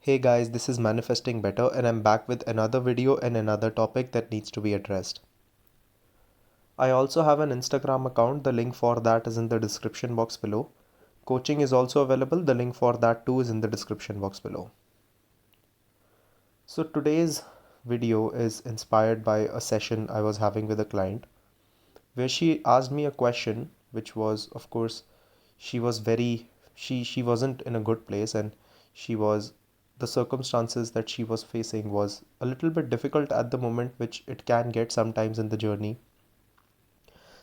Hey guys, this is Manifesting Better, and I'm back with another video and another topic that needs to be addressed. I also have an Instagram account, the link for that is in the description box below. Coaching is also available, the link for that too is in the description box below. So today's video is inspired by a session I was having with a client where she asked me a question which was, of course, she wasn't in a good place, and she was the circumstances that she was facing was a little bit difficult at the moment, which it can get sometimes in the journey.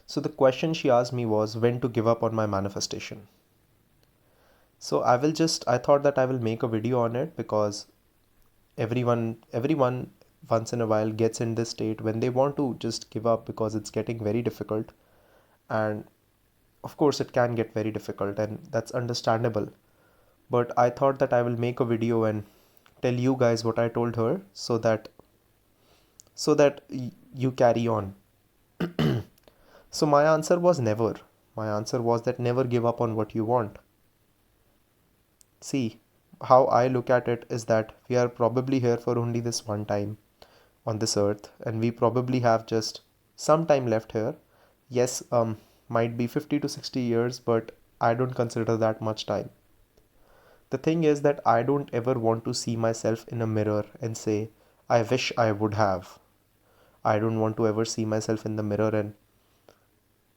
So the question she asked me was when to give up on my manifestation. So I thought that I will make a video on it because everyone once in a while gets in this state when they want to just give up because it's getting very difficult. And of course it can get very difficult, and that's understandable. But I thought that I will make a video and tell you guys what I told her so that you carry on. So my answer was never. My answer was that never give up on what you want. See, how I look at it is that we are probably here for only this one time on this earth, and we probably have just some time left here. Yes, might be 50 to 60 years, but I don't consider that much time. The thing is that I don't ever want to see myself in a mirror and say, I wish I would have. I don't want to ever see myself in the mirror and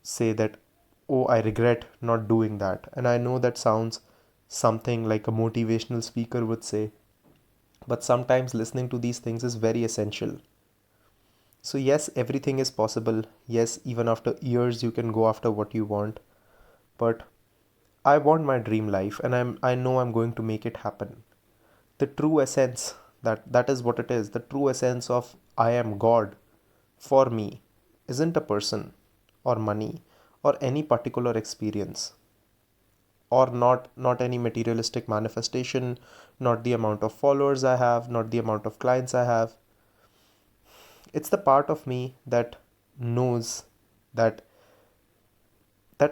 say that, oh, I regret not doing that. And I know that sounds something like a motivational speaker would say, but sometimes listening to these things is very essential. So, yes, everything is possible. Yes, even after years, you can go after what you want. But I want my dream life, and I know I'm going to make it happen. The true essence, that is what it is. The true essence of I am God for me isn't a person or money or any particular experience, or not any materialistic manifestation, not the amount of followers I have, not the amount of clients I have. It's the part of me that knows that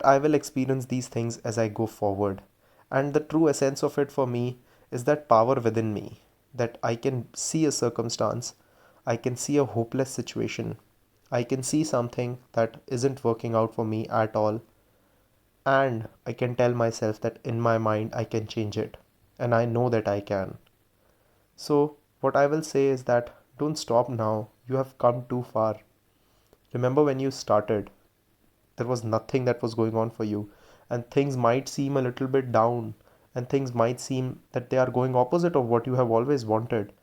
I will experience these things as I go forward. And the true essence of it for me is that power within me, that I can see a circumstance, I can see a hopeless situation, I can see something that isn't working out for me at all, and I can tell myself that in my mind I can change it, and I know that I can. So, what I will say is that don't stop now, you have come too far. Remember when you started, there was nothing that was going on for you, and things might seem a little bit down, and things might seem that they are going opposite of what you have always wanted,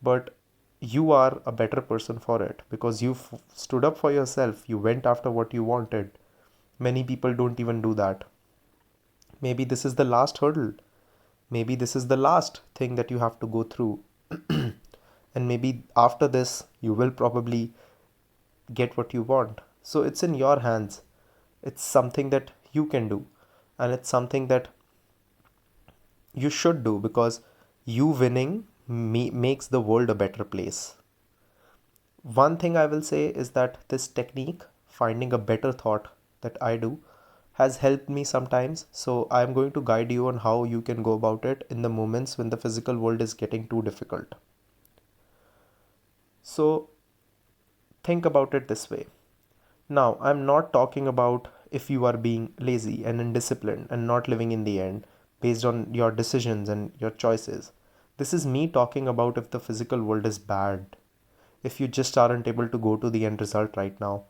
but you are a better person for it because you stood up for yourself, you went after what you wanted. Many people don't even do that. Maybe this is the last hurdle, maybe this is the last thing that you have to go through. And maybe after this you will probably get what you want. So it's in your hands. It's something that you can do, and it's something that you should do because you winning makes the world a better place. One thing I will say is that this technique, finding a better thought, that I do, has helped me sometimes. So I am going to guide you on how you can go about it in the moments when the physical world is getting too difficult. So think about it this way. Now, I'm not talking about if you are being lazy and indisciplined and not living in the end based on your decisions and your choices. This is me talking about if the physical world is bad, if you just aren't able to go to the end result right now,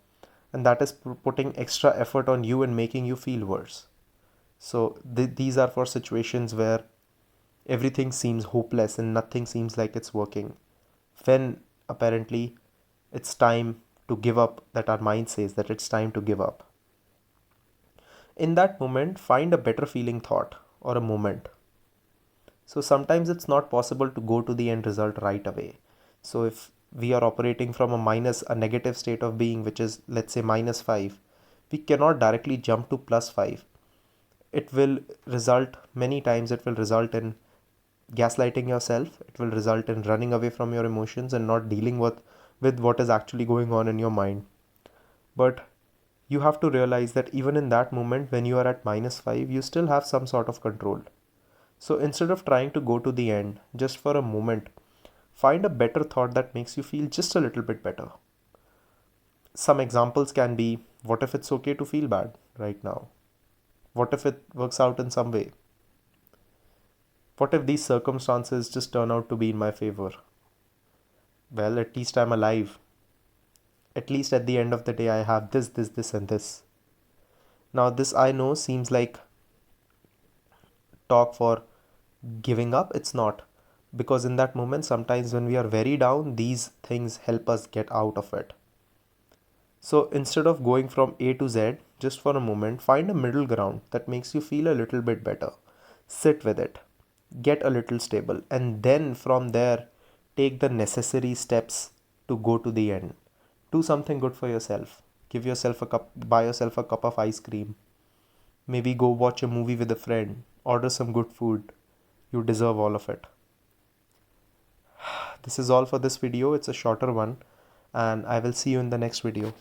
and that is putting extra effort on you and making you feel worse. So, these are for situations where everything seems hopeless and nothing seems like it's working. When apparently it's time to give up, that our mind says that it's time to give up. In that moment, find a better feeling thought or a moment. So sometimes it's not possible to go to the end result right away. So if we are operating from a negative state of being, which is let's say -5, we cannot directly jump to +5. It will result many times, it will result in gaslighting yourself. It will result in running away from your emotions and not dealing with what is actually going on in your mind. But you have to realize that even in that moment when you are at -5, you still have some sort of control. So instead of trying to go to the end just for a moment, find a better thought that makes you feel just a little bit better. Some examples can be, what if it's okay to feel bad right now? What if it works out in some way? What if these circumstances just turn out to be in my favor? Well, at least I'm alive. At least at the end of the day, I have this, and this. Now, this I know seems like talk for giving up. It's not. Because in that moment, sometimes when we are very down, these things help us get out of it. So instead of going from A to Z, just for a moment, find a middle ground that makes you feel a little bit better. Sit with it, get a little stable, and then from there, take the necessary steps to go to the end. Do something good for yourself. Give yourself a cup, buy yourself a cup of ice cream. Maybe go watch a movie with a friend. Order some good food. You deserve all of it. This is all for this video. It's a shorter one, and I will see you in the next video.